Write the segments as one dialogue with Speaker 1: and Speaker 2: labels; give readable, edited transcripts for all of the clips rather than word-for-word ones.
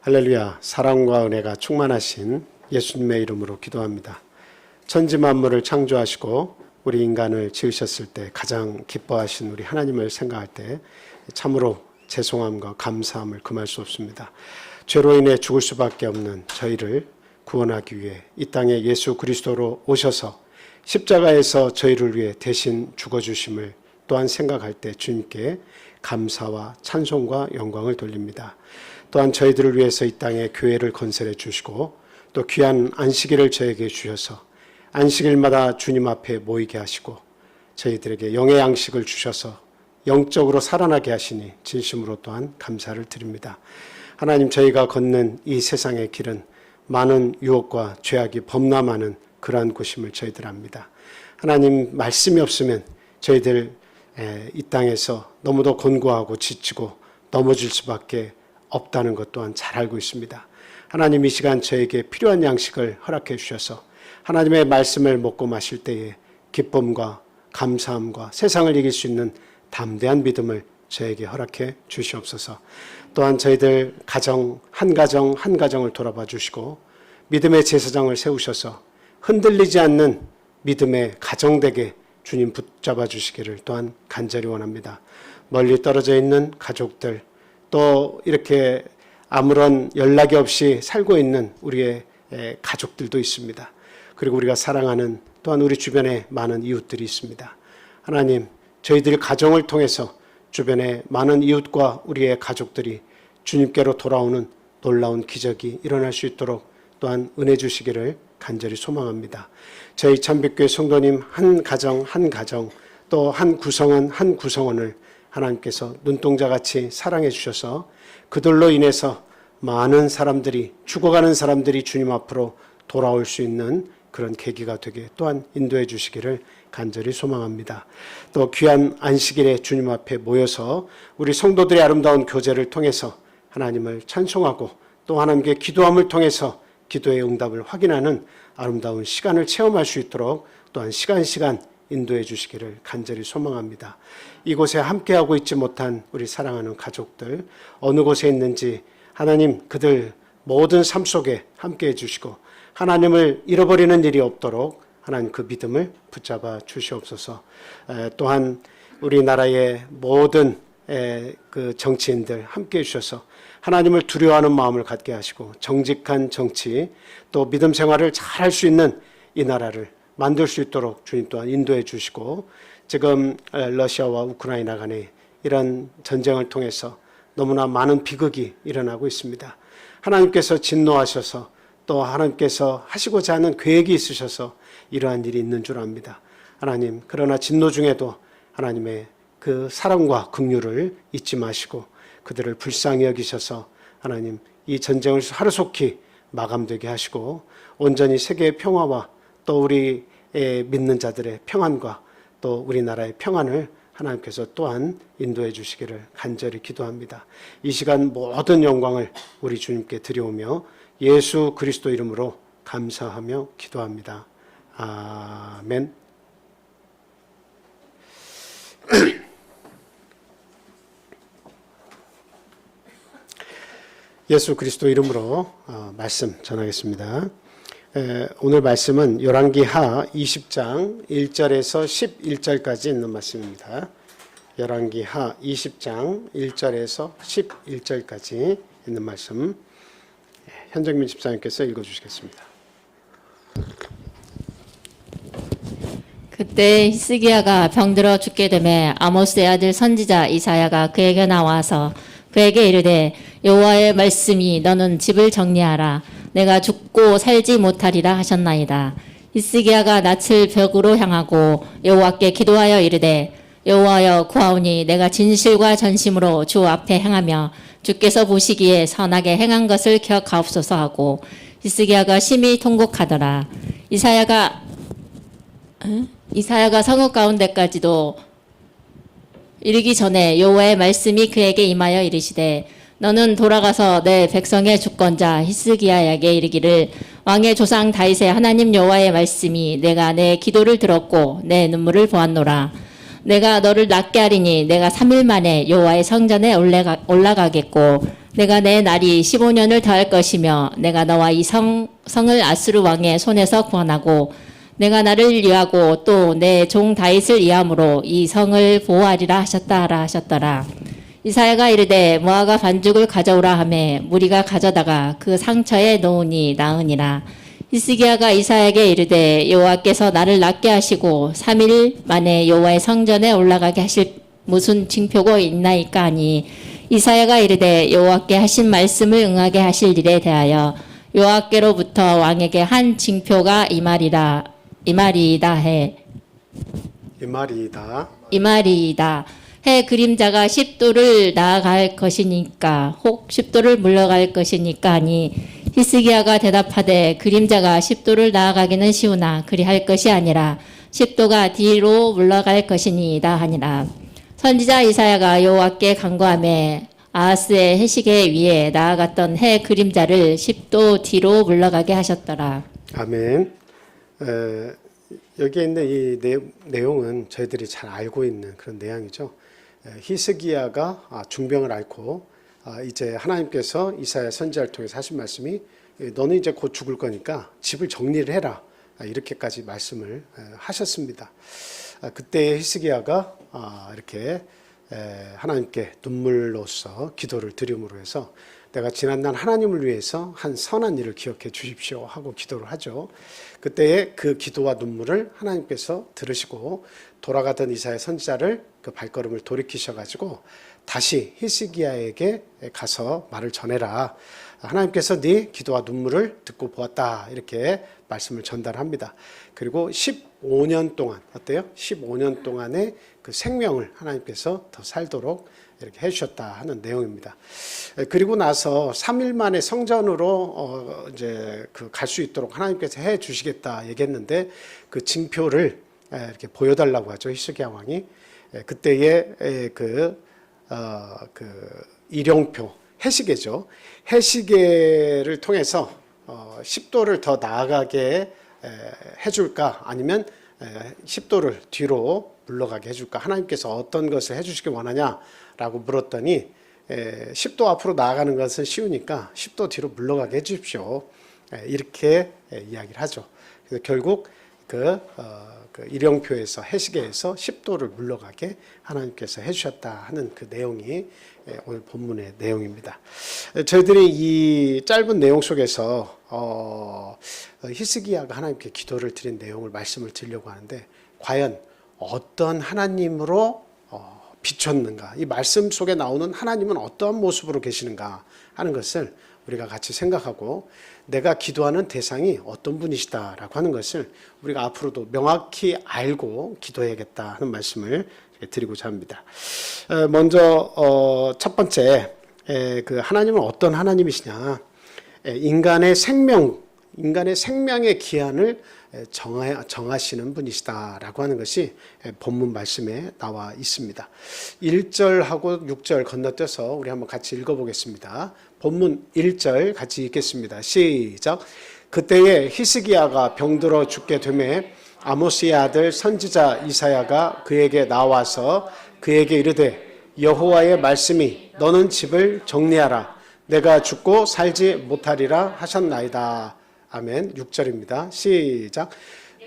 Speaker 1: 할렐루야. 사랑과 은혜가 충만하신 예수님의 이름으로 기도합니다. 천지 만물을 창조하시고 우리 인간을 지으셨을 때 가장 기뻐하신 우리 하나님을 생각할 때 참으로 죄송함과 감사함을 금할 수 없습니다. 죄로 인해 죽을 수밖에 없는 저희를 구원하기 위해 이 땅에 예수 그리스도로 오셔서 십자가에서 저희를 위해 대신 죽어주심을 또한 생각할 때 주님께 감사와 찬송과 영광을 돌립니다. 또한 저희들을 위해서 이 땅에 교회를 건설해 주시고 또 귀한 안식일을 저에게 주셔서 안식일마다 주님 앞에 모이게 하시고 저희들에게 영의 양식을 주셔서 영적으로 살아나게 하시니 진심으로 또한 감사를 드립니다. 하나님, 저희가 걷는 이 세상의 길은 많은 유혹과 죄악이 범람하는 그러한 곳임을 저희들 압니다. 하나님, 말씀이 없으면 저희들 이 땅에서 너무도 곤고하고 지치고 넘어질 수밖에 없다는 것 또한 잘 알고 있습니다. 하나님, 이 시간 저에게 필요한 양식을 허락해 주셔서 하나님의 말씀을 먹고 마실 때에 기쁨과 감사함과 세상을 이길 수 있는 담대한 믿음을 저에게 허락해 주시옵소서. 또한 저희들 가정 한 가정을 돌아봐 주시고 믿음의 제사장을 세우셔서 흔들리지 않는 믿음의 가정되게 주님 붙잡아 주시기를 또한 간절히 원합니다. 멀리 떨어져 있는 가족들, 또 이렇게 아무런 연락이 없이 살고 있는 우리의 가족들도 있습니다. 그리고 우리가 사랑하는 또한 우리 주변에 많은 이웃들이 있습니다. 하나님, 저희들 가정을 통해서 주변에 많은 이웃과 우리의 가족들이 주님께로 돌아오는 놀라운 기적이 일어날 수 있도록 또한 은혜 주시기를 간절히 소망합니다. 저희 참빛교회 성도님 한 가정 또 한 구성원을 하나님께서 눈동자같이 사랑해 주셔서 그들로 인해서 많은 사람들이, 죽어가는 사람들이 주님 앞으로 돌아올 수 있는 그런 계기가 되게 또한 인도해 주시기를 간절히 소망합니다. 또 귀한 안식일에 주님 앞에 모여서 우리 성도들의 아름다운 교제를 통해서 하나님을 찬송하고 또 하나님께 기도함을 통해서 기도의 응답을 확인하는 아름다운 시간을 체험할 수 있도록 또한 시간 인도해 주시기를 간절히 소망합니다. 이곳에 함께하고 있지 못한 우리 사랑하는 가족들, 어느 곳에 있는지 하나님 그들 모든 삶 속에 함께해 주시고 하나님을 잃어버리는 일이 없도록 하나님 그 믿음을 붙잡아 주시옵소서. 또한 우리나라의 모든 그 정치인들 함께해 주셔서 하나님을 두려워하는 마음을 갖게 하시고 정직한 정치, 또 믿음 생활을 잘 할 수 있는 이 나라를 만들 수 있도록 주님 또한 인도해 주시고, 지금 러시아와 우크라이나 간의 이런 전쟁을 통해서 너무나 많은 비극이 일어나고 있습니다. 하나님께서 진노하셔서 또 하나님께서 하시고자 하는 계획이 있으셔서 이러한 일이 있는 줄 압니다. 하나님, 그러나 진노 중에도 하나님의 그 사랑과 긍휼을 잊지 마시고 그들을 불쌍히 여기셔서 하나님 이 전쟁을 하루속히 마감되게 하시고 온전히 세계의 평화와 또 우리 믿는 자들의 평안과 또 우리나라의 평안을 하나님께서 또한 인도해 주시기를 간절히 기도합니다. 이 시간 모든 영광을 우리 주님께 드려오며 예수 그리스도 이름으로 감사하며 기도합니다. 아멘. 예수 그리스도 이름으로 말씀 전하겠습니다. 오늘 말씀은 열왕기하 20장 1절에서 11절까지 있는 말씀입니다. 열왕기하 20장 1절에서 11절까지 있는 말씀, 현정민 집사님께서 읽어주시겠습니다.
Speaker 2: 그때 히스기야가 병들어 죽게 되매 아모스의 아들 선지자 이사야가 그에게 나와서 그에게 이르되 여호와의 말씀이 너는 집을 정리하라. 내가 죽고 살지 못하리라 하셨나이다. 히스기야가 낯을 벽으로 향하고 여호와께 기도하여 이르되 여호와여 구하오니 내가 진실과 전심으로 주 앞에 행하며 주께서 보시기에 선하게 행한 것을 기억하옵소서 하고 히스기야가 심히 통곡하더라. 이사야가 성읍 가운데까지도 이르기 전에 여호와의 말씀이 그에게 임하여 이르시되 너는 돌아가서 내 백성의 주권자 히스기야에게 이르기를 왕의 조상 다윗의 하나님 여호와의 말씀이 내가 내 기도를 들었고 내 눈물을 보았노라. 내가 너를 낫게 하리니 내가 3일 만에 여호와의 성전에 올라가겠고 내가 내 날이 15년을 더할 것이며 내가 너와 이 성을 아수르 왕의 손에서 구원하고 내가 나를 위하고 또 내 종 다윗을 위함으로 이 성을 보호하리라 하셨더라. 이사야가 이르되 무화과 반죽을 가져오라 하매 무리가 가져다가 그 상처에 놓으니 나으니라. 히스기야가 이사야에게 이르되 여호와께서 나를 낫게 하시고 3일 만에 여호와의 성전에 올라가게 하실 무슨 징표가 있나이까 하니 이사야가 이르되 여호와께 하신 말씀을 응하게 하실 일에 대하여 여호와께로부터 왕에게 한 징표가 이 말이다 해. 이 말이다. 해 그림자가 10도를 나아갈 것이니까 혹 10도를 물러갈 것이니까 하니 히스기야가 대답하되 그림자가 10도를 나아가기는 쉬우나 그리할 것이 아니라 10도가 뒤로 물러갈 것이니이다 하니라. 선지자 이사야가 여호와께 간구하매 아하스의 해시계 위에 나아갔던 해 그림자를 10도 뒤로 물러가게 하셨더라.
Speaker 1: 아멘. 여기에 있는 이 내용은 저희들이 잘 알고 있는 그런 내용이죠. 히스기야가 중병을 앓고 이제 하나님께서 이사야 선지자를 통해서 하신 말씀이 너는 이제 곧 죽을 거니까 집을 정리를 해라, 이렇게까지 말씀을 하셨습니다. 그때 히스기야가 이렇게 하나님께 눈물로써 기도를 드림으로 해서 내가 지난날 하나님을 위해서 한 선한 일을 기억해 주십시오 하고 기도를 하죠. 그때의 그 기도와 눈물을 하나님께서 들으시고 돌아가던 이사야 선지자를 그 발걸음을 돌이키셔가지고 다시 히스기야에게 가서 말을 전해라. 하나님께서 네 기도와 눈물을 듣고 보았다, 이렇게 말씀을 전달합니다. 그리고 15년 동안 어때요? 15년 동안의 그 생명을 하나님께서 더 살도록 이렇게 해주셨다 하는 내용입니다. 그리고 나서 3일 만에 성전으로 이제 그 갈 수 있도록 하나님께서 해 주시겠다 얘기했는데 그 징표를 이렇게 보여달라고 하죠, 히스기야 왕이. 그때의 그 일용표, 해시계죠. 해시계를 통해서 10도를 더 나아가게 해줄까, 아니면 10도를 뒤로 물러가게 해줄까, 하나님께서 어떤 것을 해주시기 원하냐라고 물었더니 10도 앞으로 나아가는 것은 쉬우니까 10도 뒤로 물러가게 해주십시오, 이렇게 이야기를 하죠. 그래서 결국 그 일용표에서, 해시계에서 10도를 물러가게 하나님께서 해주셨다 하는 그 내용이 오늘 본문의 내용입니다. 저희들이 이 짧은 내용 속에서 히스기야가 하나님께 기도를 드린 내용을 말씀을 드리려고 하는데, 과연 어떤 하나님으로 비췄는가, 이 말씀 속에 나오는 하나님은 어떠한 모습으로 계시는가 하는 것을 우리가 같이 생각하고, 내가 기도하는 대상이 어떤 분이시다라고 하는 것을 우리가 앞으로도 명확히 알고 기도해야겠다 하는 말씀을 드리고자 합니다. 먼저 첫 번째, 그 하나님은 어떤 하나님이시냐, 인간의 생명의 기한을 정하시는 분이시다라고 하는 것이 본문 말씀에 나와 있습니다. 1절하고 6절 건너뛰어서 우리 한번 같이 읽어보겠습니다. 본문 1절 같이 읽겠습니다. 시작. 그때에 히스기야가 병들어 죽게 되매 아모스의 아들 선지자 이사야가 그에게 나와서 그에게 이르되 여호와의 말씀이 너는 집을 정리하라, 내가 죽고 살지 못하리라 하셨나이다. 아멘. 6절입니다. 시작.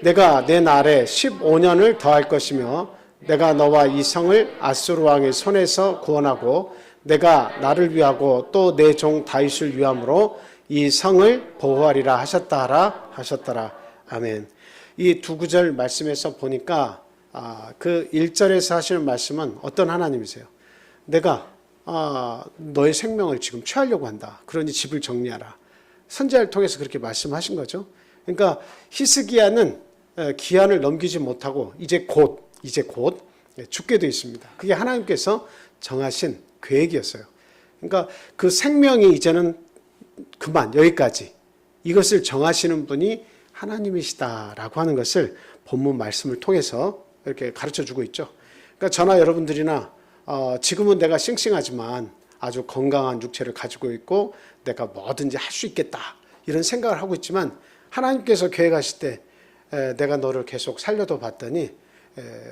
Speaker 1: 내가 내 날에 15년을 더할 것이며 내가 너와 이 성을 아수르 왕의 손에서 구원하고 내가 나를 위하고 또 내 종 다윗을 위함으로 이 성을 보호하리라 하셨더라. 아멘. 이 두 구절 말씀에서 보니까 그 1절에서 하시는 말씀은 어떤 하나님이세요? 내가 너의 생명을 지금 취하려고 한다, 그러니 집을 정리하라. 선지자를 통해서 그렇게 말씀하신 거죠. 그러니까 히스기야는 기한을 넘기지 못하고 이제 곧 죽게 되어 있습니다. 그게 하나님께서 정하신 계획이었어요. 그러니까 그 생명이 이제는 그만, 여기까지, 이것을 정하시는 분이 하나님이시다라고 하는 것을 본문 말씀을 통해서 이렇게 가르쳐주고 있죠. 그러니까 저나 여러분들이나 지금은 내가 싱싱하지만 아주 건강한 육체를 가지고 있고 내가 뭐든지 할 수 있겠다, 이런 생각을 하고 있지만 하나님께서 계획하실 때 내가 너를 계속 살려도 봤더니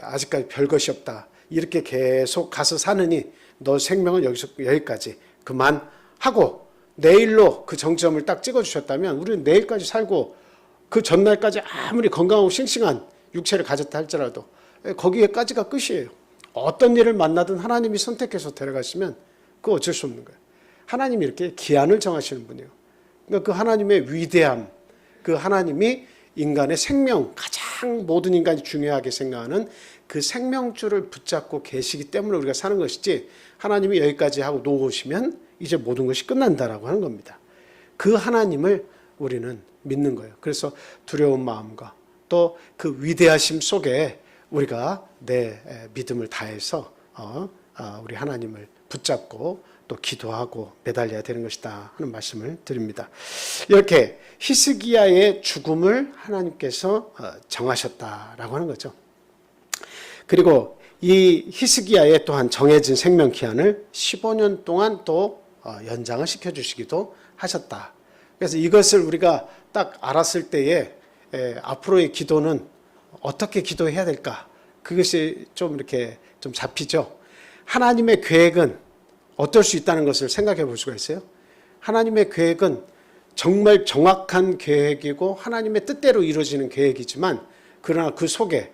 Speaker 1: 아직까지 별것이 없다, 이렇게 계속 가서 사느니 너 생명은 여기까지, 그만 하고 내일로 그 정점을 딱 찍어주셨다면 우리는 내일까지 살고 그 전날까지 아무리 건강하고 싱싱한 육체를 가졌다 할지라도 거기에까지가 끝이에요. 어떤 일을 만나든 하나님이 선택해서 데려가시면 그거 어쩔 수 없는 거예요. 하나님이 이렇게 기한을 정하시는 분이에요. 그러니까 그 하나님의 위대함, 그 하나님이 인간의 생명, 가장 모든 인간이 중요하게 생각하는 그 생명줄을 붙잡고 계시기 때문에 우리가 사는 것이지, 하나님이 여기까지 하고 놓으시면 이제 모든 것이 끝난다라고 하는 겁니다. 그 하나님을 우리는 믿는 거예요. 그래서 두려운 마음과 또 그 위대하심 속에 우리가 내 믿음을 다해서 우리 하나님을 붙잡고 또 기도하고 매달려야 되는 것이다 하는 말씀을 드립니다. 이렇게 히스기야의 죽음을 하나님께서 정하셨다라고 하는 거죠. 그리고 이 히스기야의 또한 정해진 생명 기한을 15년 동안 또 연장을 시켜주시기도 하셨다. 그래서 이것을 우리가 딱 알았을 때에 앞으로의 기도는 어떻게 기도해야 될까? 그것이 좀 이렇게 좀 잡히죠. 하나님의 계획은 어떨 수 있다는 것을 생각해 볼 수가 있어요. 하나님의 계획은 정말 정확한 계획이고 하나님의 뜻대로 이루어지는 계획이지만, 그러나 그 속에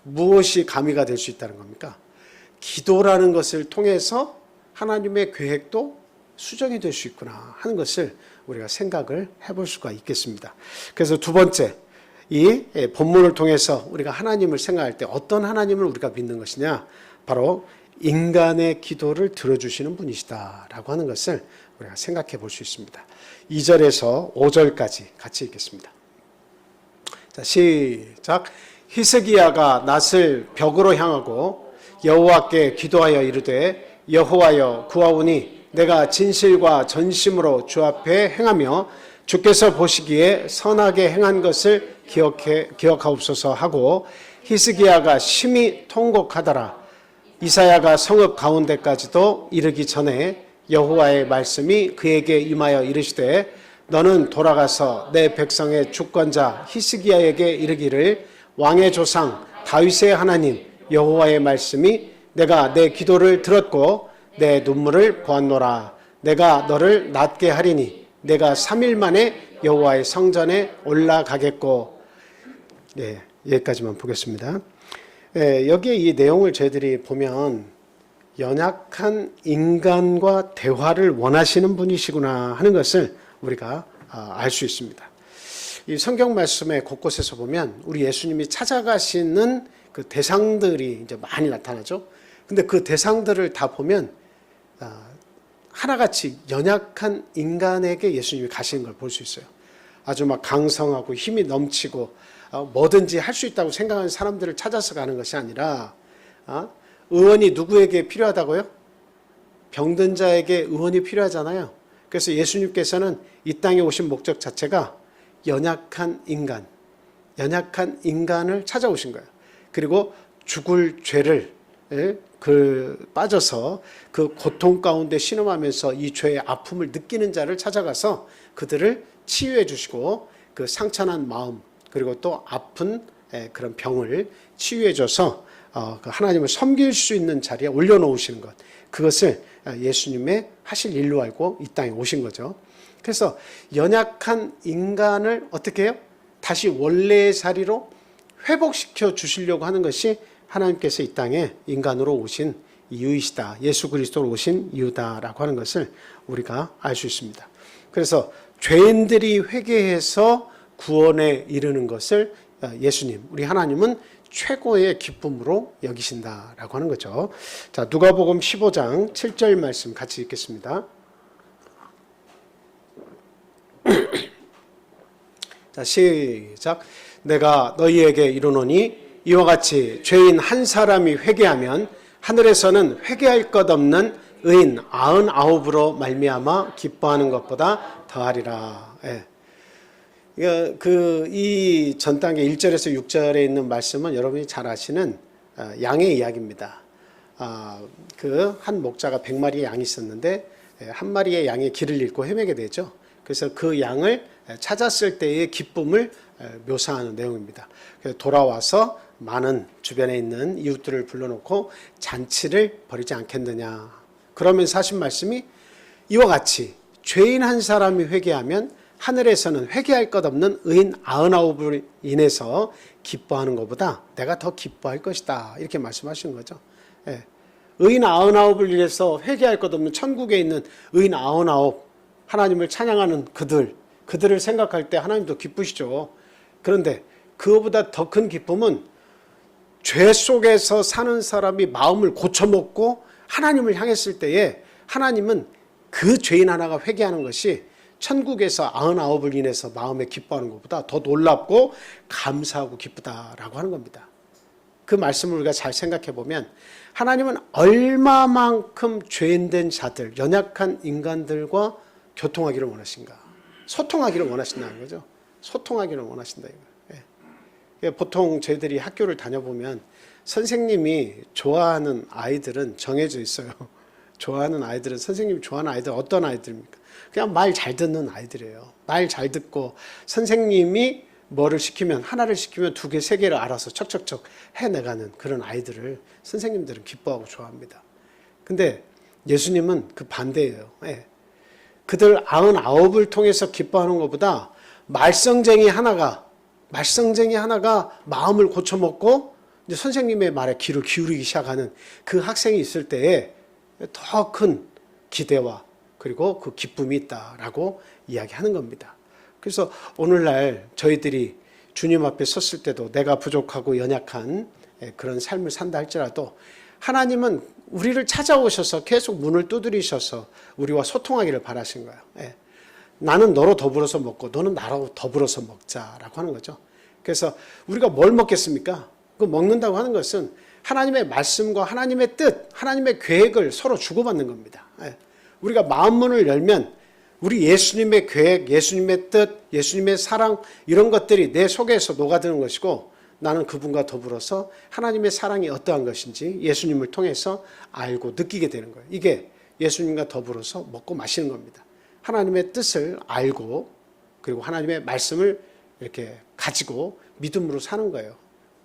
Speaker 1: 무엇이 가미가 될 수 있다는 겁니까? 기도라는 것을 통해서 하나님의 계획도 수정이 될 수 있구나 하는 것을 우리가 생각을 해볼 수가 있겠습니다. 그래서 두 번째, 이 본문을 통해서 우리가 하나님을 생각할 때 어떤 하나님을 우리가 믿는 것이냐, 바로 인간의 기도를 들어주시는 분이시다라고 하는 것을 우리가 생각해 볼 수 있습니다. 2절에서 5절까지 같이 읽겠습니다. 자, 시작. 히스기야가 낫을 벽으로 향하고 여호와께 기도하여 이르되, 여호와여 구하오니 내가 진실과 전심으로 주 앞에 행하며 주께서 보시기에 선하게 행한 것을 기억하옵소서 하고, 히스기야가 심히 통곡하더라. 이사야가 성읍 가운데까지도 이르기 전에 여호와의 말씀이 그에게 임하여 이르시되, 너는 돌아가서 내 백성의 주권자 히스기야에게 이르기를, 왕의 조상 다윗의 하나님 여호와의 말씀이 내가 내 기도를 들었고 내 눈물을 보았노라. 내가 너를 낫게 하리니 내가 3일 만에 여호와의 성전에 올라가겠고. 네, 여기까지만 보겠습니다. 여기에 이 내용을 저희들이 보면 연약한 인간과 대화를 원하시는 분이시구나 하는 것을 우리가 알 수 있습니다. 이 성경 말씀에 곳곳에서 보면 우리 예수님이 찾아가시는 그 대상들이 이제 많이 나타나죠. 근데 그 대상들을 다 보면 하나같이 연약한 인간에게 예수님이 가시는 걸 볼 수 있어요. 아주 막 강성하고 힘이 넘치고 뭐든지 할 수 있다고 생각하는 사람들을 찾아서 가는 것이 아니라, 의원이 누구에게 필요하다고요? 병든 자에게 의원이 필요하잖아요. 그래서 예수님께서는 이 땅에 오신 목적 자체가 연약한 인간을 찾아오신 거예요. 그리고 죽을 죄를 빠져서 그 고통 가운데 신음하면서 이 죄의 아픔을 느끼는 자를 찾아가서 그들을 치유해 주시고, 그 상처난 마음 그리고 또 아픈 그런 병을 치유해 줘서 하나님을 섬길 수 있는 자리에 올려놓으시는 것, 그것을 예수님의 하실 일로 알고 이 땅에 오신 거죠. 그래서 연약한 인간을 어떻게 해요? 다시 원래의 자리로 회복시켜 주시려고 하는 것이 하나님께서 이 땅에 인간으로 오신 이유이시다, 예수 그리스도로 오신 이유다라고 하는 것을 우리가 알 수 있습니다. 그래서 죄인들이 회개해서 구원에 이르는 것을 예수님, 우리 하나님은 최고의 기쁨으로 여기신다라고 하는 거죠. 자, 누가복음 15장 7절 말씀 같이 읽겠습니다. 자, 시작. 내가 너희에게 이르노니 이와 같이 죄인 한 사람이 회개하면 하늘에서는 회개할 것 없는 의인 99으로 말미암아 기뻐하는 것보다 더하리라. 예. 이 전단계 1절에서 6절에 있는 말씀은 여러분이 잘 아시는 양의 이야기입니다. 그 한 목자가 100마리의 양이 있었는데 한 마리의 양이 길을 잃고 헤매게 되죠. 그래서 그 양을 찾았을 때의 기쁨을 묘사하는 내용입니다. 그래서 돌아와서 많은 주변에 있는 이웃들을 불러놓고 잔치를 벌이지 않겠느냐. 그러면서 하신 말씀이 이와 같이 죄인 한 사람이 회개하면 하늘에서는 회개할 것 없는 의인 99을 인해서 기뻐하는 것보다 내가 더 기뻐할 것이다. 이렇게 말씀하시는 거죠. 예. 의인 99을 인해서 회개할 것 없는 천국에 있는 의인 99, 하나님을 찬양하는 그들을 생각할 때 하나님도 기쁘시죠. 그런데 그거보다 더 큰 기쁨은 죄 속에서 사는 사람이 마음을 고쳐먹고 하나님을 향했을 때에 하나님은 그 죄인 하나가 회개하는 것이 천국에서 99을 인해서 마음에 기뻐하는 것보다 더 놀랍고 감사하고 기쁘다라고 하는 겁니다. 그 말씀을 우리가 잘 생각해 보면 하나님은 얼마만큼 죄인된 자들, 연약한 인간들과 교통하기를 원하신가? 소통하기를 원하신다는 거죠. 소통하기를 원하신다 이거예요. 예. 보통 저희들이 학교를 다녀보면 선생님이 좋아하는 아이들은 정해져 있어요. 좋아하는 아이들은 선생님이 좋아하는 아이들 어떤 아이들입니까? 그냥 말 잘 듣는 아이들이에요. 말 잘 듣고 선생님이 뭐를 시키면 하나를 시키면 두 개, 세 개를 알아서 척척척 해내가는 그런 아이들을 선생님들은 기뻐하고 좋아합니다. 근데 예수님은 그 반대예요. 예. 그들 99을 통해서 기뻐하는 것보다 말썽쟁이 하나가 마음을 고쳐먹고 이제 선생님의 말에 귀를 기울이기 시작하는 그 학생이 있을 때에 더 큰 기대와 그리고 그 기쁨이 있다라고 이야기하는 겁니다. 그래서 오늘날 저희들이 주님 앞에 섰을 때도 내가 부족하고 연약한 그런 삶을 산다 할지라도 하나님은 우리를 찾아오셔서 계속 문을 두드리셔서 우리와 소통하기를 바라신 거예요. 예. 나는 너로 더불어서 먹고 너는 나로 더불어서 먹자라고 하는 거죠. 그래서 우리가 뭘 먹겠습니까? 그 먹는다고 하는 것은 하나님의 말씀과 하나님의 뜻, 하나님의 계획을 서로 주고받는 겁니다. 예. 우리가 마음문을 열면 우리 예수님의 계획, 예수님의 뜻, 예수님의 사랑 이런 것들이 내 속에서 녹아드는 것이고 나는 그분과 더불어서 하나님의 사랑이 어떠한 것인지 예수님을 통해서 알고 느끼게 되는 거예요. 이게 예수님과 더불어서 먹고 마시는 겁니다. 하나님의 뜻을 알고 그리고 하나님의 말씀을 이렇게 가지고 믿음으로 사는 거예요.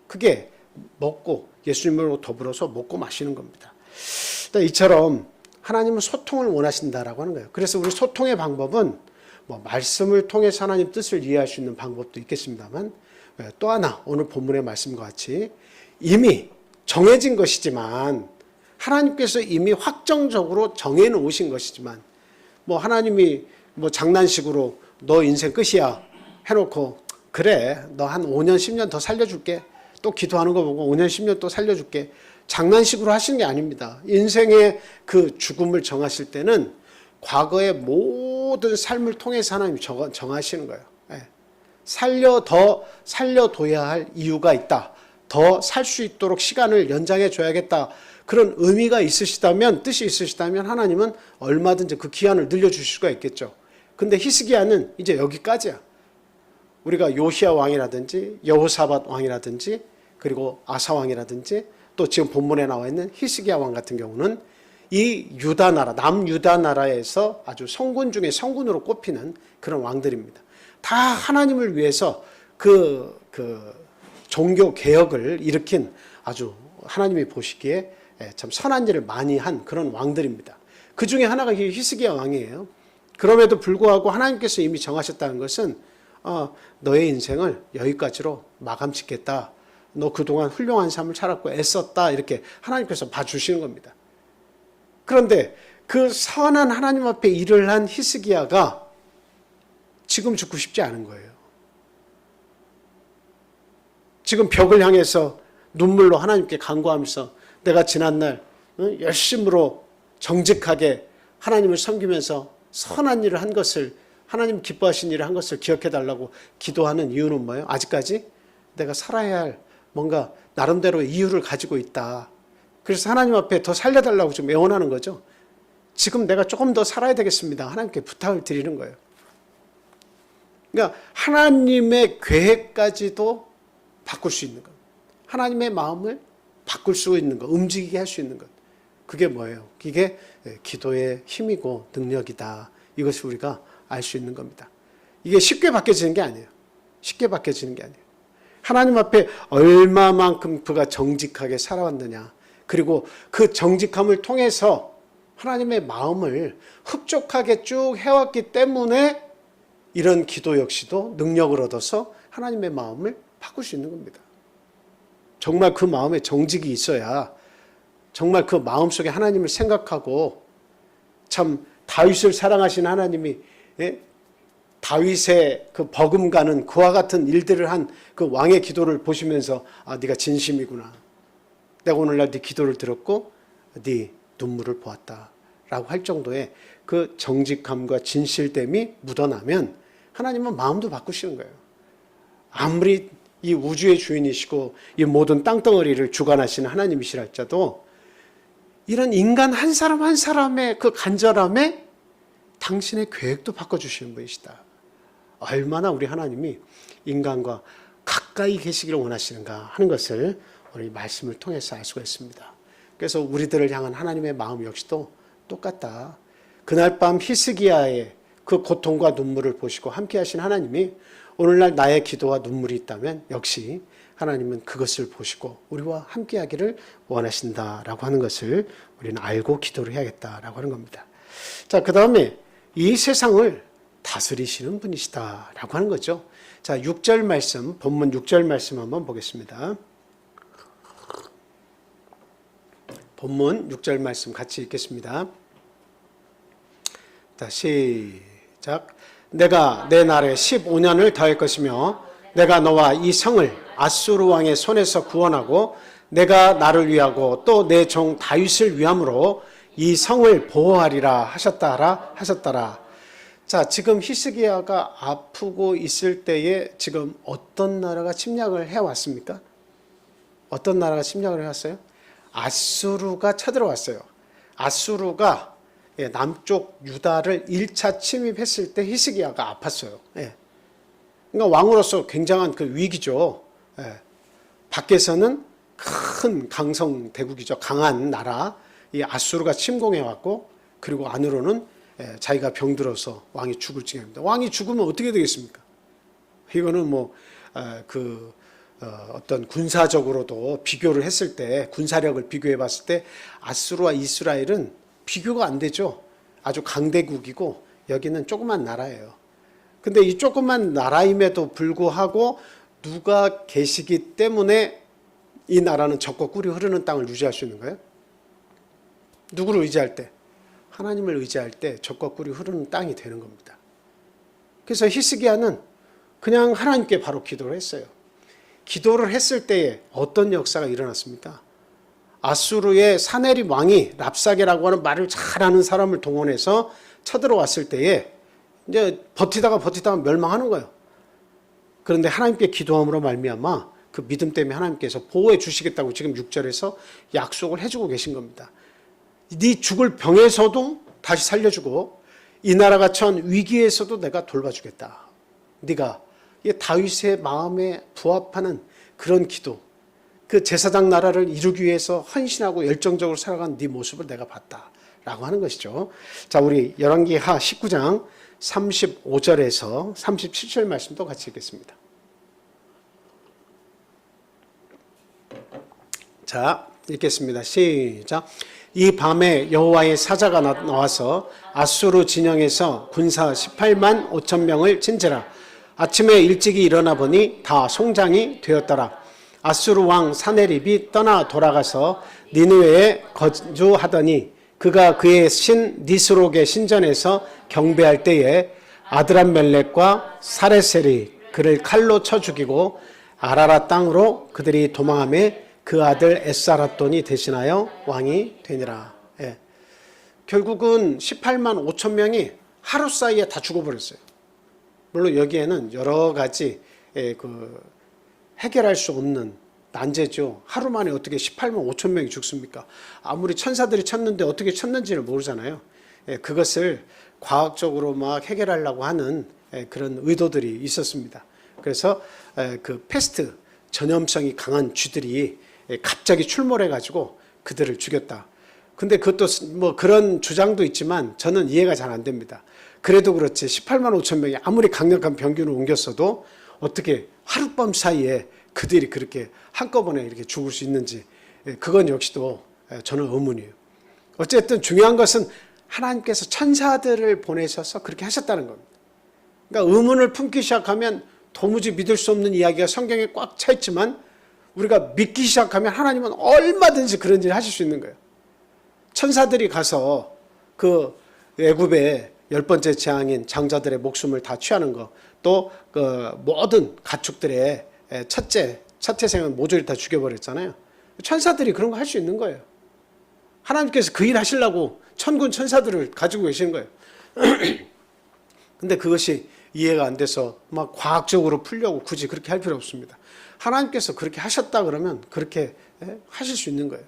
Speaker 1: 그게 먹고 예수님으로 더불어서 먹고 마시는 겁니다. 이처럼 하나님은 소통을 원하신다라고 하는 거예요. 그래서 우리 소통의 방법은 뭐 말씀을 통해서 하나님 뜻을 이해할 수 있는 방법도 있겠습니다만 또 하나 오늘 본문의 말씀과 같이 이미 정해진 것이지만 하나님께서 이미 확정적으로 정해 놓으신 것이지만 뭐 하나님이 뭐 장난식으로 너 인생 끝이야 해놓고 그래 너 한 5년 10년 더 살려줄게 또 기도하는 거 보고 5년 10년 또 살려줄게 장난식으로 하시는 게 아닙니다. 인생의 그 죽음을 정하실 때는 과거의 모든 삶을 통해서 하나님이 정하시는 거예요. 더 살려둬야 할 이유가 있다. 더 살 수 있도록 시간을 연장해 줘야겠다. 그런 의미가 있으시다면, 뜻이 있으시다면 하나님은 얼마든지 그 기한을 늘려주실 수가 있겠죠. 근데 히스기야는 이제 여기까지야. 우리가 요시야 왕이라든지 여호사밧 왕이라든지 그리고 아사 왕이라든지 또 지금 본문에 나와 있는 히스기야 왕 같은 경우는 이 유다 나라, 남유다 나라에서 아주 성군 중에 성군으로 꼽히는 그런 왕들입니다. 다 하나님을 위해서 그 종교 개혁을 일으킨 아주 하나님이 보시기에 참 선한 일을 많이 한 그런 왕들입니다. 그 중에 하나가 히스기야 왕이에요. 그럼에도 불구하고 하나님께서 이미 정하셨다는 것은 너의 인생을 여기까지로 마감 짓겠다. 너 그동안 훌륭한 삶을 살았고 애썼다. 이렇게 하나님께서 봐주시는 겁니다. 그런데 그 선한 하나님 앞에 일을 한 히스기야가 지금 죽고 싶지 않은 거예요. 지금 벽을 향해서 눈물로 하나님께 간구하면서 내가 지난날 열심으로 정직하게 하나님을 섬기면서 선한 일을 한 것을 하나님 기뻐하신 일을 한 것을 기억해달라고 기도하는 이유는 뭐예요? 아직까지 내가 살아야 할 뭔가 나름대로 이유를 가지고 있다. 그래서 하나님 앞에 더 살려달라고 좀 애원하는 거죠. 지금 내가 조금 더 살아야 되겠습니다. 하나님께 부탁을 드리는 거예요. 그러니까 하나님의 계획까지도 바꿀 수 있는 것. 하나님의 마음을 바꿀 수 있는 것, 움직이게 할 수 있는 것. 그게 뭐예요? 이게 기도의 힘이고 능력이다. 이것을 우리가 알 수 있는 겁니다. 이게 쉽게 바뀌어지는 게 아니에요. 쉽게 바뀌어지는 게 아니에요. 하나님 앞에 얼마만큼 그가 정직하게 살아왔느냐. 그리고 그 정직함을 통해서 하나님의 마음을 흡족하게 쭉 해왔기 때문에 이런 기도 역시도 능력을 얻어서 하나님의 마음을 바꿀 수 있는 겁니다. 정말 그 마음에 정직이 있어야 정말 그 마음속에 하나님을 생각하고 참 다윗을 사랑하신 하나님이 다윗의 그 버금가는 그와 같은 일들을 한 그 왕의 기도를 보시면서 아, 네가 진심이구나. 내가 오늘날 네 기도를 들었고 네 눈물을 보았다. 라고 할 정도의 그 정직함과 진실됨이 묻어나면 하나님은 마음도 바꾸시는 거예요. 아무리 이 우주의 주인이시고 이 모든 땅덩어리를 주관하시는 하나님이시라 할지라도 이런 인간 한 사람 한 사람의 그 간절함에 당신의 계획도 바꿔주시는 분이시다. 얼마나 우리 하나님이 인간과 가까이 계시기를 원하시는가 하는 것을 우리 말씀을 통해서 알 수가 있습니다. 그래서 우리들을 향한 하나님의 마음 역시도 똑같다. 그날 밤 히스기야의 그 고통과 눈물을 보시고 함께 하신 하나님이 오늘날 나의 기도와 눈물이 있다면 역시 하나님은 그것을 보시고 우리와 함께 하기를 원하신다라고 하는 것을 우리는 알고 기도를 해야겠다라고 하는 겁니다. 자, 그 다음에 이 세상을 다스리시는 분이시다라고 하는 거죠. 자, 6절 말씀, 본문 6절 말씀 한번 보겠습니다. 본문 6절 말씀 같이 읽겠습니다. 자, 시작. 내가 내 날에 15년을 더할 것이며 내가 너와 이 성을 아수르 왕의 손에서 구원하고 내가 나를 위하고 또 내 종 다윗을 위함으로 이 성을 보호하리라 하셨더라. 자, 지금 히스기야가 아프고 있을 때에 지금 어떤 나라가 침략을 해왔습니까? 어떤 나라가 침략을 해왔어요? 아수르가 쳐들어왔어요. 아수르가 남쪽 유다를 1차 침입했을 때 히스기야가 아팠어요. 그러니까 왕으로서 굉장한 그 위기죠. 밖에서는 큰 강성 대국이죠. 강한 나라. 이 아수르가 침공해왔고, 그리고 안으로는 자기가 병들어서 왕이 죽을 지경입니다. 왕이 죽으면 어떻게 되겠습니까? 이거는 어떤 군사적으로도 비교를 했을 때, 군사력을 비교해 봤을 때 아수르와 이스라엘은 비교가 안 되죠. 아주 강대국이고 여기는 조그만 나라예요. 근데 이 조그만 나라임에도 불구하고 누가 계시기 때문에 이 나라는 적과 꿀이 흐르는 땅을 유지할 수 있는 거예요? 누구를 의지할 때? 하나님을 의지할 때 적과 꿀이 흐르는 땅이 되는 겁니다. 그래서 히스기야는 그냥 하나님께 바로 기도를 했어요. 기도를 했을 때에 어떤 역사가 일어났습니까? 아수르의 사네립 왕이 랍사게라고 하는 말을 잘하는 사람을 동원해서 쳐들어왔을 때에 이제 버티다가 멸망하는 거예요. 그런데 하나님께 기도함으로 말미암아 그 믿음 때문에 하나님께서 보호해 주시겠다고 지금 6절에서 약속을 해주고 계신 겁니다. 네 죽을 병에서도 다시 살려주고 이 나라가 처한 위기에서도 내가 돌봐주겠다. 네가 다윗의 마음에 부합하는 그런 기도, 그 제사장 나라를 이루기 위해서 헌신하고 열정적으로 살아간 네 모습을 내가 봤다라고 하는 것이죠. 자, 우리 열왕기하 19장 35절에서 37절 말씀도 같이 읽겠습니다. 자, 읽겠습니다. 시작. 이 밤에 여호와의 사자가 나와서 아수르 진영에서 군사 18만 5천 명을 친지라. 아침에 일찍이 일어나 보니 다 송장이 되었더라. 아수르 왕 사네립이 떠나 돌아가서 니느웨에 거주하더니 그가 그의 신 니스록의 신전에서 경배할 때에 아드람멜렉과 사레셀이 그를 칼로 쳐 죽이고 아라라 땅으로 그들이 도망하며 그 아들 에사라돈이 대신하여 왕이 되니라. 결국은 18만 5천 명이 하루 사이에 다 죽어버렸어요. 물론 여기에는 여러 가지 해결할 수 없는 난제죠. 하루 만에 어떻게 18만 5천 명이 죽습니까? 아무리 천사들이 쳤는데 어떻게 쳤는지를 모르잖아요. 그것을 과학적으로 막 해결하려고 하는 그런 의도들이 있었습니다. 그래서 그 패스트 전염성이 강한 쥐들이 갑자기 출몰해가지고 그들을 죽였다. 근데 그것도 뭐 그런 주장도 있지만 저는 이해가 잘 안 됩니다. 그래도 그렇지 18만 5천 명이 아무리 강력한 병균을 옮겼어도 어떻게 하룻밤 사이에 그들이 그렇게 한꺼번에 이렇게 죽을 수 있는지 그건 역시도 저는 의문이에요. 어쨌든 중요한 것은 하나님께서 천사들을 보내셔서 그렇게 하셨다는 겁니다. 그러니까 의문을 품기 시작하면 도무지 믿을 수 없는 이야기가 성경에 꽉 차 있지만 우리가 믿기 시작하면 하나님은 얼마든지 그런 일을 하실 수 있는 거예요. 천사들이 가서 그 애굽의 10번째 재앙인 장자들의 목숨을 다 취하는 거, 또 그 모든 가축들의 첫째 생은 모조리 다 죽여버렸잖아요. 천사들이 그런 거 할 수 있는 거예요. 하나님께서 그 일 하시려고 천군 천사들을 가지고 계시는 거예요. 근데 그것이 이해가 안 돼서 막 과학적으로 풀려고 굳이 그렇게 할 필요 없습니다. 하나님께서 그렇게 하셨다 그러면 그렇게 하실 수 있는 거예요.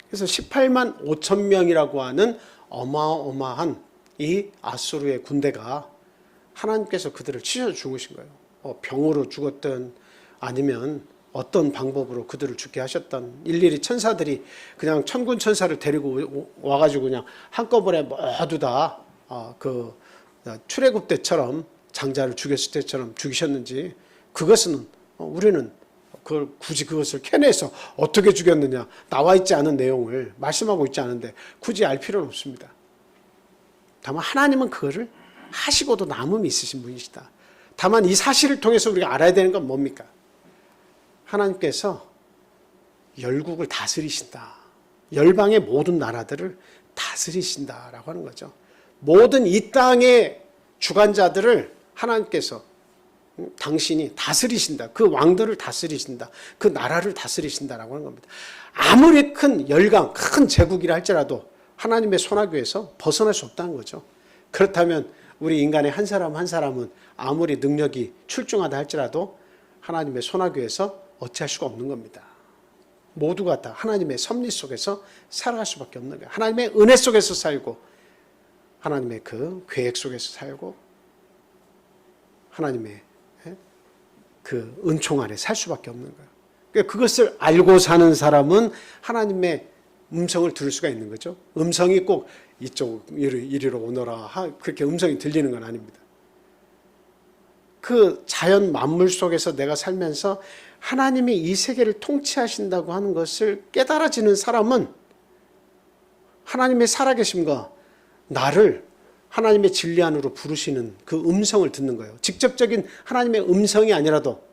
Speaker 1: 그래서 18만 5천 명이라고 하는 어마어마한 이 아수르의 군대가 하나님께서 그들을 치셔 죽으신 거예요. 병으로 죽었든 아니면 어떤 방법으로 그들을 죽게 하셨던, 일일이 천사들이 그냥 천군 천사를 데리고 와가지고 그냥 한꺼번에 모두 다 그 출애굽 때처럼 장자를 죽였을 때처럼 죽이셨는지, 그것은 우리는 그걸 굳이 그것을 캐내서 어떻게 죽였느냐, 나와 있지 않은 내용을 말씀하고 있지 않은데 굳이 알 필요는 없습니다. 다만 하나님은 그거를 하시고도 남음이 있으신 분이시다. 다만 이 사실을 통해서 우리가 알아야 되는 건 뭡니까? 하나님께서 열국을 다스리신다. 열방의 모든 나라들을 다스리신다라고 하는 거죠. 모든 이 땅의 주관자들을 하나님께서, 당신이 다스리신다. 그 왕들을 다스리신다. 그 나라를 다스리신다라고 하는 겁니다. 아무리 큰 열강, 큰 제국이라 할지라도 하나님의 손아귀에서 벗어날 수 없다는 거죠. 그렇다면 우리 인간의 한 사람 한 사람은 아무리 능력이 출중하다 할지라도 하나님의 손아귀에서 어찌할 수가 없는 겁니다. 모두가 다 하나님의 섭리 속에서 살아갈 수밖에 없는 거예요. 하나님의 은혜 속에서 살고, 하나님의 그 계획 속에서 살고, 하나님의 그 은총 아래 살 수밖에 없는 거예요. 그러니까 그것을 알고 사는 사람은 하나님의 음성을 들을 수가 있는 거죠. 음성이 꼭 이쪽 이리로 오너라, 그렇게 음성이 들리는 건 아닙니다. 그 자연 만물 속에서 내가 살면서 하나님이 이 세계를 통치하신다고 하는 것을 깨달아지는 사람은 하나님의 살아계심과 나를 하나님의 진리 안으로 부르시는 그 음성을 듣는 거예요. 직접적인 하나님의 음성이 아니라도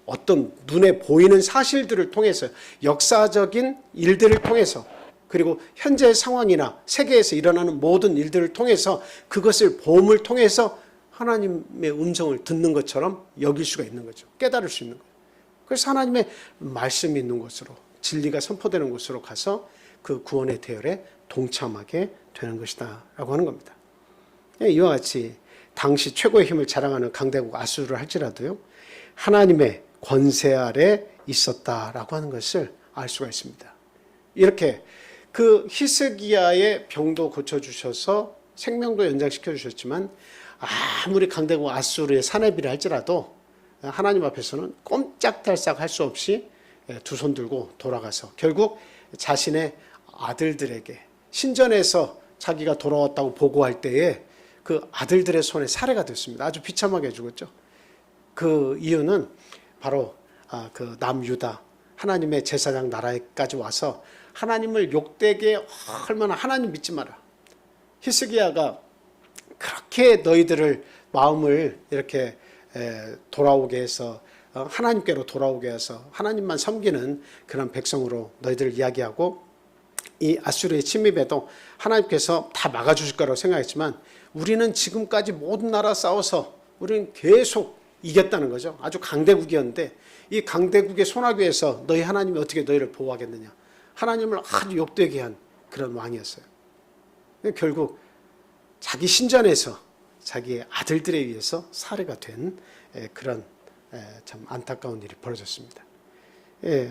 Speaker 1: 어떤 눈에 보이는 사실들을 통해서, 역사적인 일들을 통해서, 그리고 현재의 상황이나 세계에서 일어나는 모든 일들을 통해서, 그것을 보험을 통해서 하나님의 음성을 듣는 것처럼 여길 수가 있는 거죠. 깨달을 수 있는 거예요. 그래서 하나님의 말씀이 있는 곳으로, 진리가 선포되는 곳으로 가서 그 구원의 대열에 동참하게 되는 것이다 라고 하는 겁니다. 이와 같이 당시 최고의 힘을 자랑하는 강대국 아수르를 할지라도요, 하나님의 권세 아래 있었다라고 하는 것을 알 수가 있습니다. 이렇게 그 히스기야의 병도 고쳐주셔서 생명도 연장시켜 주셨지만, 아무리 강대국 아수르의 사내비를 할지라도 하나님 앞에서는 꼼짝달싹 할 수 없이 두 손 들고 돌아가서 결국 자신의 아들들에게 신전에서 자기가 돌아왔다고 보고할 때에 그 아들들의 손에 살해가 됐습니다. 아주 비참하게 죽었죠. 그 이유는 바로 그 남유다, 하나님의 제사장 나라에까지 와서 하나님을 욕되게, 얼마나 하나님 믿지 마라, 히스기야가 그렇게 너희들을 마음을 이렇게 돌아오게 해서, 하나님께로 돌아오게 해서 하나님만 섬기는 그런 백성으로 너희들을 이야기하고, 이 아수르의 침입에도 하나님께서 다 막아주실 거라고 생각했지만, 우리는 지금까지 모든 나라 싸워서 우리는 계속 이겼다는 거죠. 아주 강대국이었는데 이 강대국의 손아귀에서 너희 하나님이 어떻게 너희를 보호하겠느냐, 하나님을 아주 욕되게 한 그런 왕이었어요. 결국 자기 신전에서 자기의 아들들에 의해서 살해가 된 그런 참 안타까운 일이 벌어졌습니다.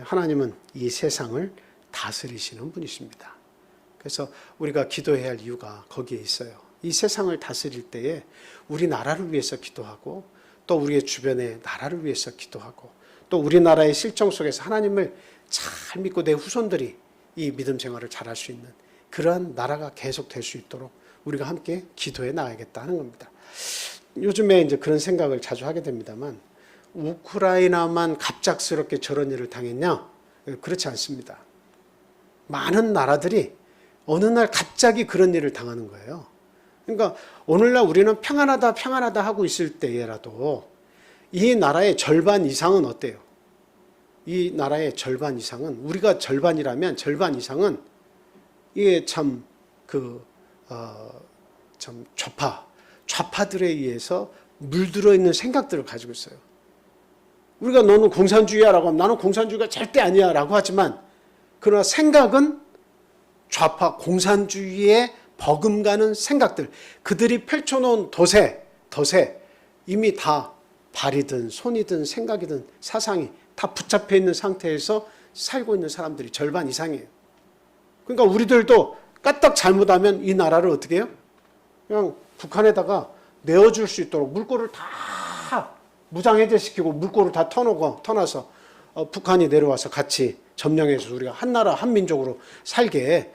Speaker 1: 하나님은 이 세상을 다스리시는 분이십니다. 그래서 우리가 기도해야 할 이유가 거기에 있어요. 이 세상을 다스릴 때에 우리 나라를 위해서 기도하고, 또 우리의 주변의 나라를 위해서 기도하고, 또 우리나라의 실정 속에서 하나님을 잘 믿고 내 후손들이 이 믿음 생활을 잘할 수 있는 그러한 나라가 계속 될 수 있도록 우리가 함께 기도해 나가야겠다는 겁니다. 요즘에 이제 그런 생각을 자주 하게 됩니다만, 우크라이나만 갑작스럽게 저런 일을 당했냐? 그렇지 않습니다. 많은 나라들이 어느 날 갑자기 그런 일을 당하는 거예요. 그러니까 오늘날 우리는 평안하다 평안하다 하고 있을 때라도 이 나라의 절반 이상은 어때요? 이 나라의 절반 이상은, 우리가 절반이라면 절반 이상은 이게 참 좌파들에 의해서 물들어 있는 생각들을 가지고 있어요. 우리가 너는 공산주의야라고 하면 나는 공산주의가 절대 아니야라고 하지만, 그러나 생각은 좌파 공산주의에 버금가는 생각들, 그들이 펼쳐놓은 덫에 이미 다 발이든 손이든 생각이든 사상이 다 붙잡혀 있는 상태에서 살고 있는 사람들이 절반 이상이에요. 그러니까 우리들도 까딱 잘못하면 이 나라를 어떻게 해요? 그냥 북한에다가 내어줄 수 있도록 물꼬를 다 무장해제시키고 물꼬를 다 터놔서 북한이 내려와서 같이 점령해서 우리가 한 나라 한민족으로 살게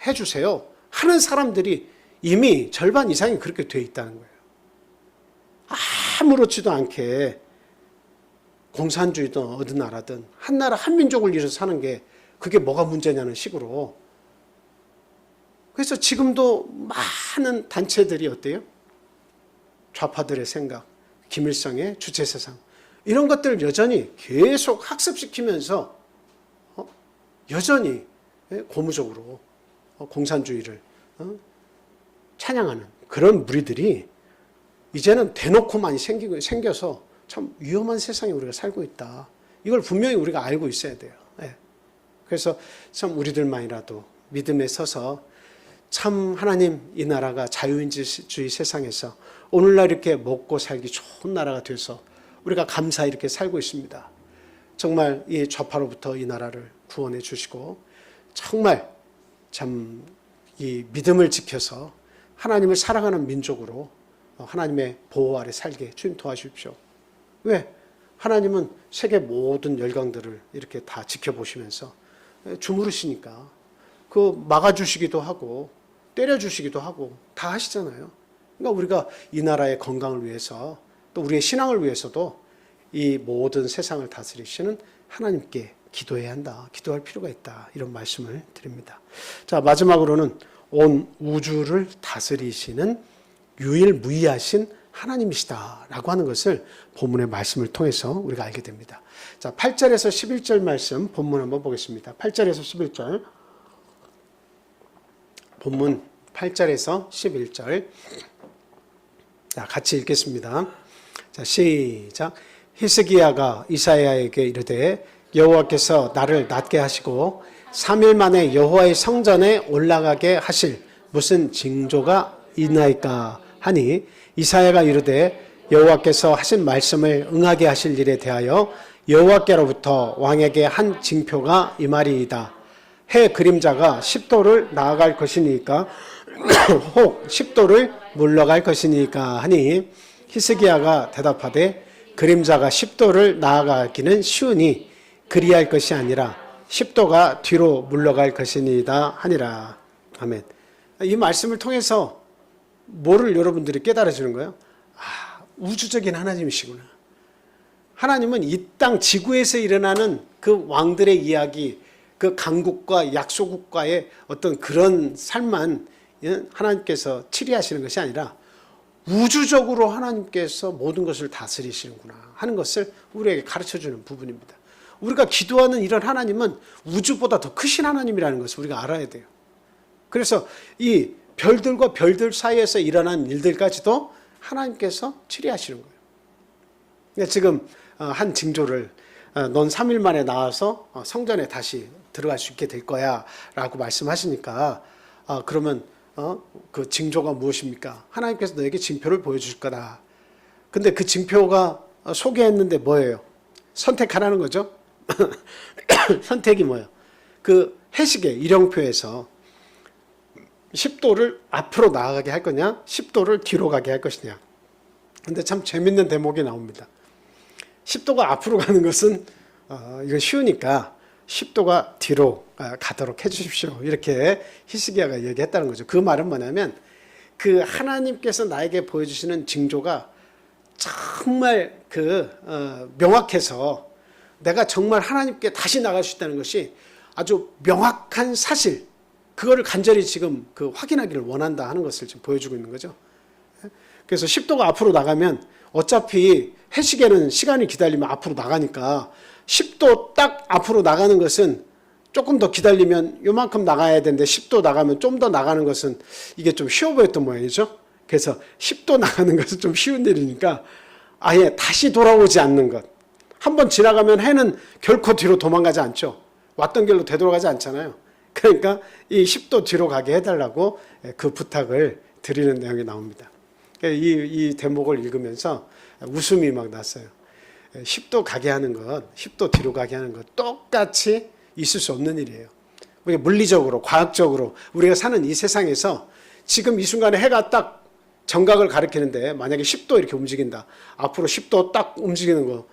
Speaker 1: 해주세요 하는 사람들이 이미 절반 이상이 그렇게 돼 있다는 거예요. 아무렇지도 않게 공산주의든 어느 나라든 한 나라 한민족을 위해서 사는 게 그게 뭐가 문제냐는 식으로. 그래서 지금도 많은 단체들이 어때요? 좌파들의 생각, 김일성의 주체세상, 이런 것들을 여전히 계속 학습시키면서 여전히 고무적으로 공산주의를 찬양하는 그런 무리들이 이제는 대놓고 많이 생겨서 참 위험한 세상에 우리가 살고 있다. 이걸 분명히 우리가 알고 있어야 돼요. 그래서 참 우리들만이라도 믿음에 서서 참 하나님, 이 나라가 자유민주주의 세상에서 오늘날 이렇게 먹고 살기 좋은 나라가 돼서 우리가 감사히 이렇게 살고 있습니다. 정말 이 좌파로부터 이 나라를 구원해 주시고 정말 참 이 믿음을 지켜서 하나님을 사랑하는 민족으로 하나님의 보호 아래 살게 주님 도와주십시오. 왜? 하나님은 세계 모든 열강들을 이렇게 다 지켜보시면서 주무르시니까 그 막아주시기도 하고 때려주시기도 하고 다 하시잖아요. 그러니까 우리가 이 나라의 건강을 위해서 또 우리의 신앙을 위해서도 이 모든 세상을 다스리시는 하나님께 기도해야 한다. 기도할 필요가 있다. 이런 말씀을 드립니다. 자, 마지막으로는 온 우주를 다스리시는 유일무이하신 하나님이시다라고 하는 것을 본문의 말씀을 통해서 우리가 알게 됩니다. 자, 8절에서 11절 말씀 본문 한번 보겠습니다. 8절에서 11절. 본문 8절에서 11절. 자, 같이 읽겠습니다. 자, 시작. 히스기야가 이사야에게 이르되 여호와께서 나를 낫게 하시고 3일 만에 여호와의 성전에 올라가게 하실 무슨 징조가 있나이까 하니 이사야가 이르되 여호와께서 하신 말씀을 응하게 하실 일에 대하여 여호와께로부터 왕에게 한 징표가 이 말이이다. 해 그림자가 10도를 나아갈 것이니까 혹 10도를 물러갈 것이니까 하니 히스기야가 대답하되 그림자가 10도를 나아가기는 쉬우니 그리할 것이 아니라 10도가 뒤로 물러갈 것이니이다 하니라. 아멘. 이 말씀을 통해서 뭐를 여러분들이 깨달아지는 거예요? 우주적인 하나님이시구나. 하나님은 이 땅 지구에서 일어나는 그 왕들의 이야기, 그 강국과 약소국가의 어떤 그런 삶만 하나님께서 치리하시는 것이 아니라 우주적으로 하나님께서 모든 것을 다스리시는구나 하는 것을 우리에게 가르쳐주는 부분입니다. 우리가 기도하는 이런 하나님은 우주보다 더 크신 하나님이라는 것을 우리가 알아야 돼요. 그래서 이 별들과 별들 사이에서 일어난 일들까지도 하나님께서 치리하시는 거예요. 그러니까 지금 한 징조를 넌 3일 만에 나와서 성전에 다시 들어갈 수 있게 될 거야 라고 말씀하시니까 그러면 그 징조가 무엇입니까? 하나님께서 너에게 징표를 보여줄 거다. 근데 그 징표가 소개했는데 뭐예요? 선택하라는 거죠. 선택이 뭐예요? 그 해시계 일형표에서 10도를 앞으로 나아가게 할 거냐 10도를 뒤로 가게 할 것이냐. 근데 참 재밌는 대목이 나옵니다. 10도가 앞으로 가는 것은 이건 쉬우니까 10도가 뒤로 가도록 해주십시오. 이렇게 히스기야가 얘기했다는 거죠. 그 말은 뭐냐면 그 하나님께서 나에게 보여주시는 징조가 정말 명확해서 내가 정말 하나님께 다시 나갈 수 있다는 것이 아주 명확한 사실, 그거를 간절히 지금 그 확인하기를 원한다 하는 것을 지금 보여주고 있는 거죠. 그래서 10도가 앞으로 나가면 어차피 해시계는 시간이 기다리면 앞으로 나가니까 10도 딱 앞으로 나가는 것은 조금 더 기다리면 요만큼 나가야 되는데 10도 나가면 좀 더 나가는 것은 이게 좀 쉬워 보였던 모양이죠. 그래서 10도 나가는 것은 좀 쉬운 일이니까 아예 다시 돌아오지 않는 것. 한번 지나가면 해는 결코 뒤로 도망가지 않죠. 왔던 길로 되돌아가지 않잖아요. 그러니까 이 10도 뒤로 가게 해달라고 그 부탁을 드리는 내용이 나옵니다. 이 대목을 읽으면서 웃음이 막 났어요. 10도 가게 하는 것, 10도 뒤로 가게 하는 것 똑같이 있을 수 없는 일이에요. 우리가 물리적으로, 과학적으로 우리가 사는 이 세상에서 지금 이 순간에 해가 딱 정각을 가리키는데 만약에 10도 이렇게 움직인다. 앞으로 10도 딱 움직이는 거.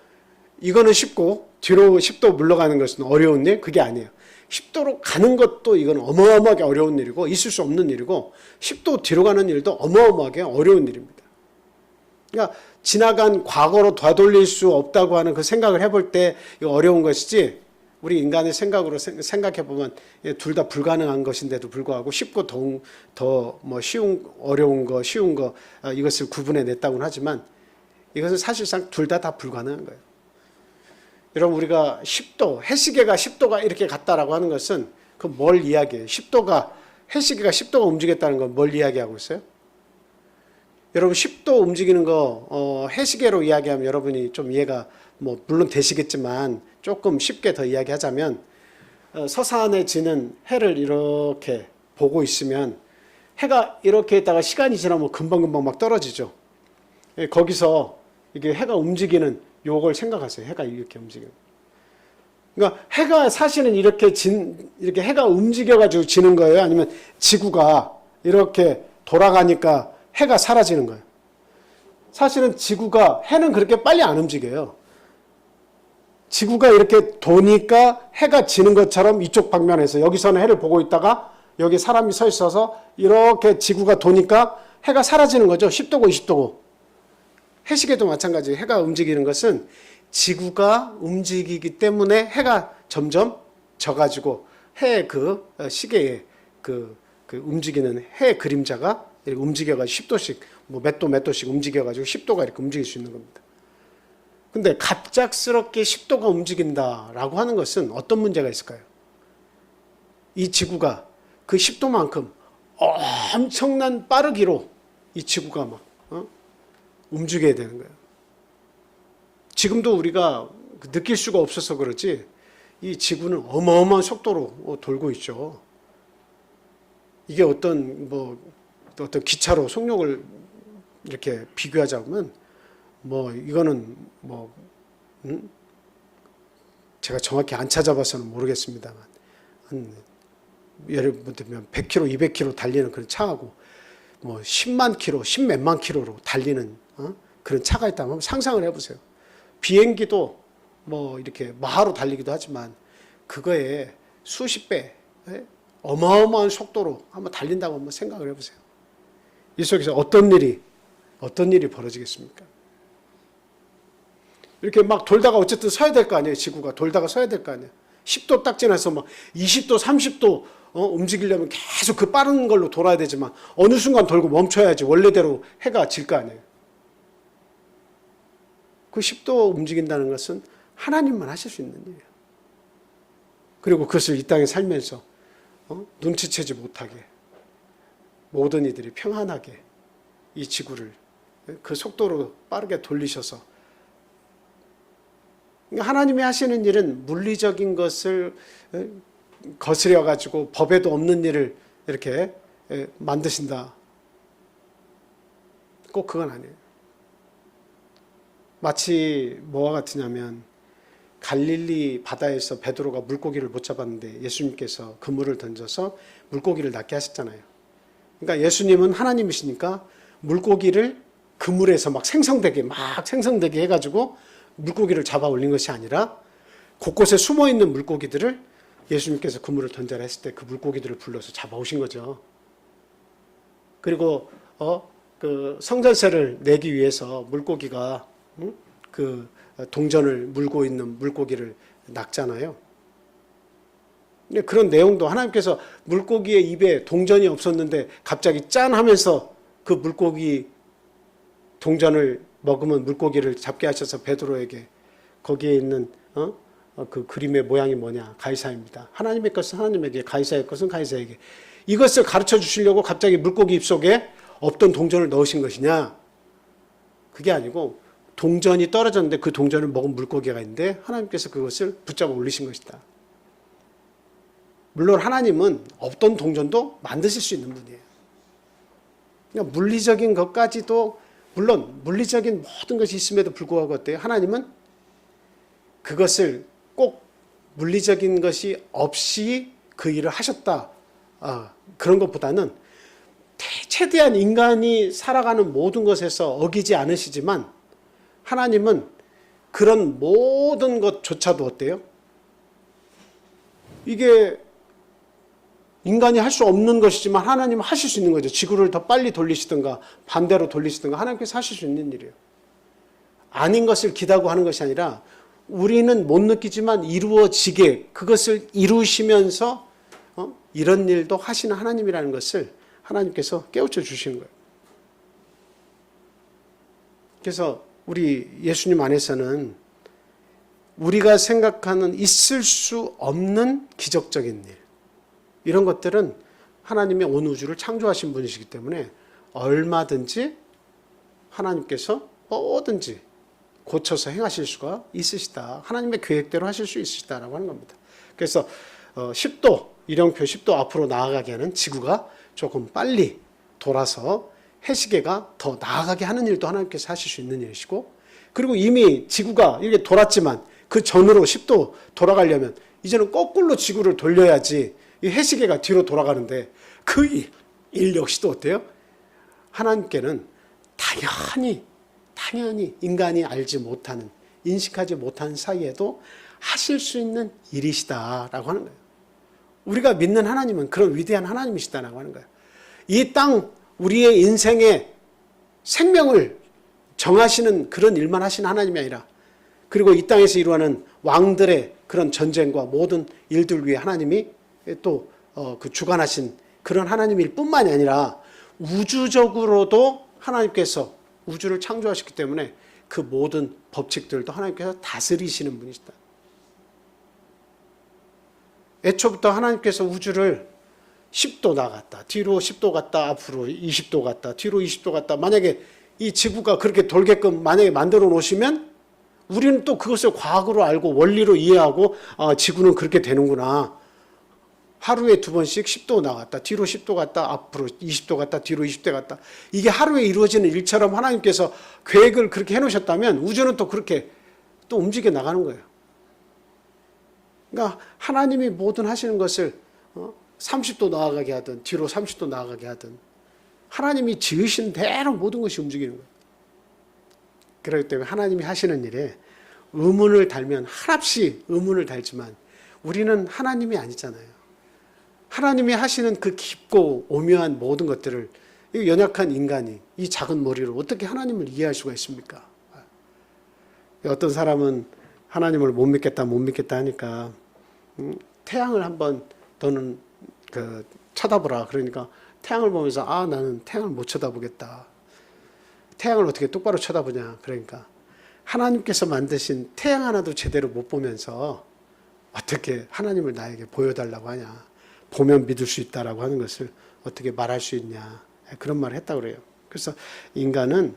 Speaker 1: 이거는 쉽고 뒤로 10도 물러가는 것은 어려운 일? 그게 아니에요. 10도로 가는 것도 이건 어마어마하게 어려운 일이고 있을 수 없는 일이고 10도 뒤로 가는 일도 어마어마하게 어려운 일입니다. 그러니까 지나간 과거로 되돌릴 수 없다고 하는 그 생각을 해볼 때 어려운 것이지 우리 인간의 생각으로 생각해 보면 둘 다 불가능한 것인데도 불구하고 쉽고 더 뭐 어려운 거 쉬운 거 이것을 구분해 냈다고는 하지만 이것은 사실상 둘 다 불가능한 거예요. 여러분 우리가 10도 해시계가 10도가 이렇게 갔다라고 하는 것은 그 뭘 이야기해요? 10도가 해시계가 10도가 움직였다는 건 뭘 이야기하고 있어요? 여러분 10도 움직이는 거 해시계로 이야기하면 여러분이 좀 이해가 뭐 물론 되시겠지만 조금 쉽게 더 이야기하자면 서산에 지는 해를 이렇게 보고 있으면 해가 이렇게 있다가 시간이 지나면 금방금방 막 떨어지죠. 거기서 이게 해가 움직이는 요걸 생각하세요. 해가 이렇게 움직이는. 그러니까 해가 사실은 이렇게 해가 움직여가지고 지는 거예요? 아니면 지구가 이렇게 돌아가니까 해가 사라지는 거예요? 사실은 해는 그렇게 빨리 안 움직여요. 지구가 이렇게 도니까 해가 지는 것처럼 이쪽 방면에서 여기서는 해를 보고 있다가 여기 사람이 서 있어서 이렇게 지구가 도니까 해가 사라지는 거죠. 10도고 20도고. 해시계도 마찬가지. 해가 움직이는 것은 지구가 움직이기 때문에 해가 점점 져가지고 해의 그 시계의 그 움직이는 해 그림자가 이렇게 움직여가지고 10도씩 뭐 몇 도씩 움직여가지고 10도가 이렇게 움직일 수 있는 겁니다. 근데 갑작스럽게 10도가 움직인다라고 하는 것은 어떤 문제가 있을까요? 이 지구가 그 10도만큼 엄청난 빠르기로 이 지구가 막 움직여야 되는 거예요. 지금도 우리가 느낄 수가 없어서 그렇지 이 지구는 어마어마한 속도로 돌고 있죠. 이게 어떤 기차로 속력을 이렇게 비교하자면 이거는 제가 정확히 안 찾아봐서는 모르겠습니다만 예를 들면 100km, 200km 달리는 그런 차하고 10만 킬로, 10몇만 킬로로 달리는 그런 차가 있다면 한번 상상을 해보세요. 비행기도 이렇게 마하로 달리기도 하지만 그거에 수십 배 어마어마한 속도로 한번 달린다고 한번 생각을 해보세요. 이 속에서 어떤 일이 벌어지겠습니까? 이렇게 막 돌다가 어쨌든 서야 될 거 아니에요. 지구가 돌다가 서야 될 거 아니에요. 10도 딱 지나서 20도, 30도 움직이려면 계속 그 빠른 걸로 돌아야 되지만 어느 순간 돌고 멈춰야지 원래대로 해가 질 거 아니에요. 그 10도 움직인다는 것은 하나님만 하실 수 있는 일이에요. 그리고 그것을 이 땅에 살면서 눈치채지 못하게 모든 이들이 평안하게 이 지구를 그 속도로 빠르게 돌리셔서 하나님이 하시는 일은 물리적인 것을 거스려 가지고 법에도 없는 일을 이렇게 만드신다. 꼭 그건 아니에요. 마치 뭐와 같으냐면 갈릴리 바다에서 베드로가 물고기를 못 잡았는데 예수님께서 그물을 던져서 물고기를 낚게 하셨잖아요. 그러니까 예수님은 하나님이시니까 물고기를 그물에서 막 생성되게 해가지고 물고기를 잡아 올린 것이 아니라 곳곳에 숨어 있는 물고기들을 예수님께서 그물을 던져라 했을 때 그 물고기들을 불러서 잡아오신 거죠. 그리고 그 성전세를 내기 위해서 물고기가 그 동전을 물고 있는 물고기를 낚잖아요. 근데 그런 내용도 하나님께서 물고기의 입에 동전이 없었는데 갑자기 짠 하면서 그 물고기 동전을 먹으면 물고기를 잡게 하셔서 베드로에게 거기에 있는 그 그림의 모양이 뭐냐? 가이사입니다. 하나님의 것은 하나님에게, 가이사의 것은 가이사에게. 이것을 가르쳐 주시려고 갑자기 물고기 입속에 없던 동전을 넣으신 것이냐? 그게 아니고 동전이 떨어졌는데 그 동전을 먹은 물고기가 있는데 하나님께서 그것을 붙잡아 올리신 것이다. 물론 하나님은 없던 동전도 만드실 수 있는 분이에요. 그러니까 물리적인 것까지도, 물론 물리적인 모든 것이 있음에도 불구하고 어때요? 하나님은 그것을 꼭 물리적인 것이 없이 그 일을 하셨다. 그런 것보다는 최대한 인간이 살아가는 모든 것에서 어기지 않으시지만 하나님은 그런 모든 것조차도 어때요? 이게 인간이 할 수 없는 것이지만 하나님은 하실 수 있는 거죠. 지구를 더 빨리 돌리시든가 반대로 돌리시든가 하나님께서 하실 수 있는 일이에요. 아닌 것을 기다고 하는 것이 아니라 우리는 못 느끼지만 이루어지게 그것을 이루시면서 이런 일도 하시는 하나님이라는 것을 하나님께서 깨우쳐 주시는 거예요. 그래서 우리 예수님 안에서는 우리가 생각하는 있을 수 없는 기적적인 일, 이런 것들은 하나님이 온 우주를 창조하신 분이시기 때문에 얼마든지 하나님께서 뭐든지 고쳐서 행하실 수가 있으시다. 하나님의 계획대로 하실 수 있으시다라고 하는 겁니다. 그래서 10도, 일형표 10도 앞으로 나아가게 하는 지구가 조금 빨리 돌아서 해시계가 더 나아가게 하는 일도 하나님께서 하실 수 있는 일이시고, 그리고 이미 지구가 이렇게 돌았지만 그 전으로 10도 돌아가려면 이제는 거꾸로 지구를 돌려야지 이 해시계가 뒤로 돌아가는데 그 일 역시도 어때요? 하나님께는 당연히 인간이 알지 못하는, 인식하지 못하는 사이에도 하실 수 있는 일이시다라고 하는 거예요. 우리가 믿는 하나님은 그런 위대한 하나님이시다라고 하는 거예요. 이 땅, 우리의 인생의 생명을 정하시는 그런 일만 하시는 하나님이 아니라, 그리고 이 땅에서 이루어가는 왕들의 그런 전쟁과 모든 일들 위해 하나님이 또 그 주관하신 그런 하나님일 뿐만이 아니라 우주적으로도 하나님께서 우주를 창조하셨기 때문에 그 모든 법칙들도 하나님께서 다스리시는 분이시다. 애초부터 하나님께서 우주를 10도 나갔다, 뒤로 10도 갔다, 앞으로 20도 갔다, 뒤로 20도 갔다, 만약에 이 지구가 그렇게 돌게끔 만약에 만들어 놓으시면 우리는 또 그것을 과학으로 알고 원리로 이해하고 지구는 그렇게 되는구나. 하루에 2번씩 10도 나갔다, 뒤로 10도 갔다, 앞으로 20도 갔다, 뒤로 20도 갔다. 이게 하루에 이루어지는 일처럼 하나님께서 계획을 그렇게 해놓으셨다면 우주는 또 그렇게 또 움직여 나가는 거예요. 그러니까 하나님이 뭐든 하시는 것을 30도 나아가게 하든 뒤로 30도 나아가게 하든 하나님이 지으신 대로 모든 것이 움직이는 거예요. 그렇기 때문에 하나님이 하시는 일에 의문을 달면 한없이 의문을 달지만 우리는 하나님이 아니잖아요. 하나님이 하시는 그 깊고 오묘한 모든 것들을 이 연약한 인간이 이 작은 머리로 어떻게 하나님을 이해할 수가 있습니까? 어떤 사람은 하나님을 못 믿겠다 하니까 태양을 한번 너는 쳐다보라. 그러니까 태양을 보면서 나는 태양을 못 쳐다보겠다. 태양을 어떻게 똑바로 쳐다보냐. 그러니까 하나님께서 만드신 태양 하나도 제대로 못 보면서 어떻게 하나님을 나에게 보여달라고 하냐. 보면 믿을 수 있다라고 하는 것을 어떻게 말할 수 있냐. 그런 말을 했다고 그래요. 그래서 인간은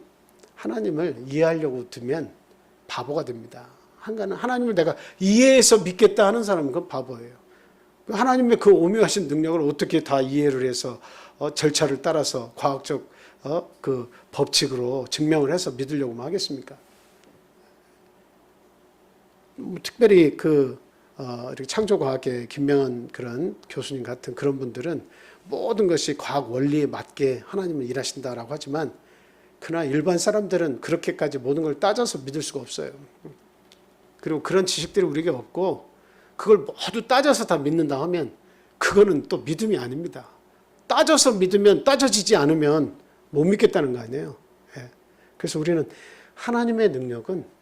Speaker 1: 하나님을 이해하려고 들면 바보가 됩니다. 하나님을 내가 이해해서 믿겠다 하는 사람은 그건 바보예요. 하나님의 그 오묘하신 능력을 어떻게 다 이해를 해서 절차를 따라서 과학적 그 법칙으로 증명을 해서 믿으려고 하겠습니까? 특별히 이렇게 창조과학계 김명한 그런 교수님 같은 그런 분들은 모든 것이 과학 원리에 맞게 하나님은 일하신다라고 하지만 그러나 일반 사람들은 그렇게까지 모든 걸 따져서 믿을 수가 없어요. 그리고 그런 지식들이 우리에게 없고 그걸 모두 따져서 다 믿는다 하면 그거는 또 믿음이 아닙니다. 따져서 믿으면 따져지지 않으면 못 믿겠다는 거 아니에요. 그래서 우리는 하나님의 능력은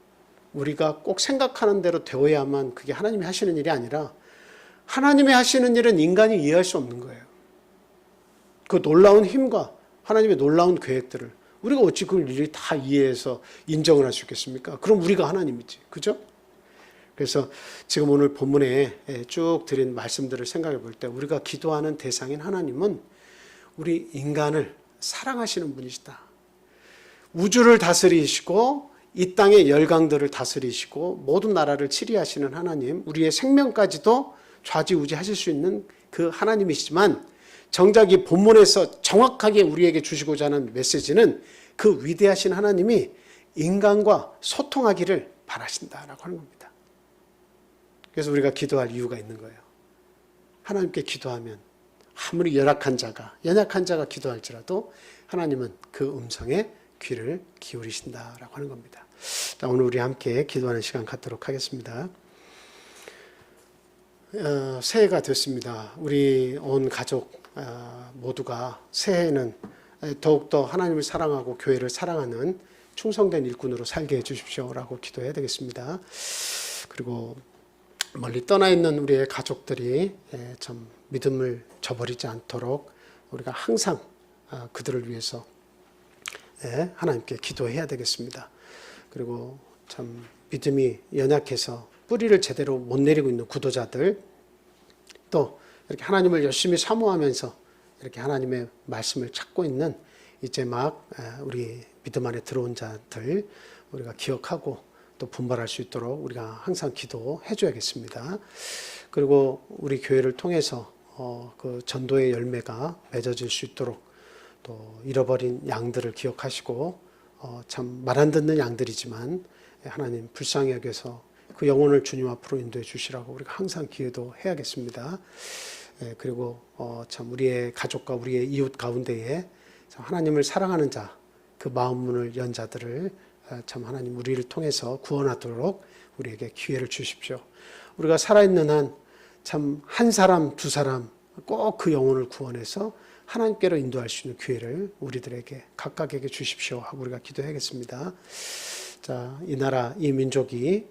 Speaker 1: 우리가 꼭 생각하는 대로 되어야만 그게 하나님이 하시는 일이 아니라 하나님의 하시는 일은 인간이 이해할 수 없는 거예요. 그 놀라운 힘과 하나님의 놀라운 계획들을 우리가 어찌 그걸 일일이 다 이해해서 인정을 할 수 있겠습니까? 그럼 우리가 하나님이지. 그죠? 그래서 지금 오늘 본문에 쭉 드린 말씀들을 생각해 볼 때 우리가 기도하는 대상인 하나님은 우리 인간을 사랑하시는 분이시다. 우주를 다스리시고 이 땅의 열강들을 다스리시고 모든 나라를 치리하시는 하나님, 우리의 생명까지도 좌지우지하실 수 있는 그 하나님이시지만 정작 이 본문에서 정확하게 우리에게 주시고자 하는 메시지는 그 위대하신 하나님이 인간과 소통하기를 바라신다라고 하는 겁니다. 그래서 우리가 기도할 이유가 있는 거예요. 하나님께 기도하면 아무리 연약한 자가 기도할지라도 하나님은 그 음성에 귀를 기울이신다라고 하는 겁니다. 자, 오늘 우리 함께 기도하는 시간 갖도록 하겠습니다. 새해가 됐습니다. 우리 온 가족 모두가 새해에는 더욱더 하나님을 사랑하고 교회를 사랑하는 충성된 일꾼으로 살게 해주십시오라고 기도해야 되겠습니다. 그리고 멀리 떠나 있는 우리의 가족들이 참 믿음을 저버리지 않도록 우리가 항상 그들을 위해서 하나님께 기도해야 되겠습니다. 그리고 참 믿음이 연약해서 뿌리를 제대로 못 내리고 있는 구도자들, 또 이렇게 하나님을 열심히 사모하면서 이렇게 하나님의 말씀을 찾고 있는 이제 막 우리 믿음 안에 들어온 자들 우리가 기억하고 또 분발할 수 있도록 우리가 항상 기도해 줘야겠습니다. 그리고 우리 교회를 통해서 그 전도의 열매가 맺어질 수 있도록 또 잃어버린 양들을 기억하시고 참 말 안 듣는 양들이지만 하나님 불쌍히 여겨서 그 영혼을 주님 앞으로 인도해 주시라고 우리가 항상 기도도 해야겠습니다. 그리고 참 우리의 가족과 우리의 이웃 가운데에 하나님을 사랑하는 자, 그 마음 문을 연 자들을 참 하나님 우리를 통해서 구원하도록 우리에게 기회를 주십시오. 우리가 살아있는 한 참 한 사람, 두 사람 꼭 그 영혼을 구원해서 하나님께로 인도할 수 있는 기회를 우리들에게 각각에게 주십시오 하고 우리가 기도하겠습니다. 자, 이 나라, 이 민족이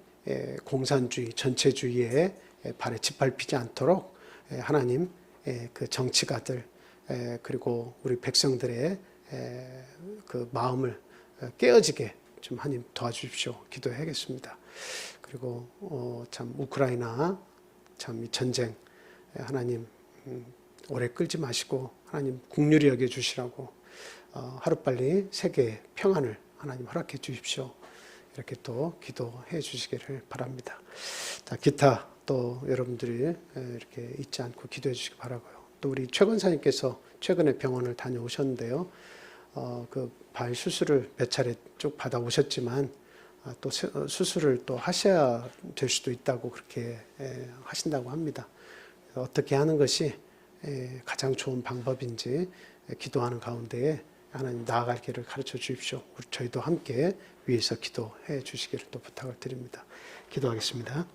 Speaker 1: 공산주의, 전체주의에 발에 짓밟히지 않도록 하나님 그 정치가들 그리고 우리 백성들의 그 마음을 깨어지게 좀 하나님 도와주십시오. 기도하겠습니다. 그리고 참 우크라이나 참 이 전쟁 하나님 오래 끌지 마시고 하나님 긍휼히 여겨 주시라고 하루빨리 세계의 평안을 하나님 허락해 주십시오. 이렇게 또 기도해 주시기를 바랍니다. 자, 기타 또 여러분들이 이렇게 잊지 않고 기도해 주시기 바라고요. 또 우리 최 권사님께서 최근에 병원을 다녀오셨는데요. 그 발 수술을 몇 차례 쭉 받아 오셨지만 또 수술을 또 하셔야 될 수도 있다고 그렇게 하신다고 합니다. 어떻게 하는 것이 가장 좋은 방법인지 기도하는 가운데에 하나님 나아갈 길을 가르쳐 주십시오. 저희도 함께 위에서 기도해 주시기를 또 부탁을 드립니다. 기도하겠습니다.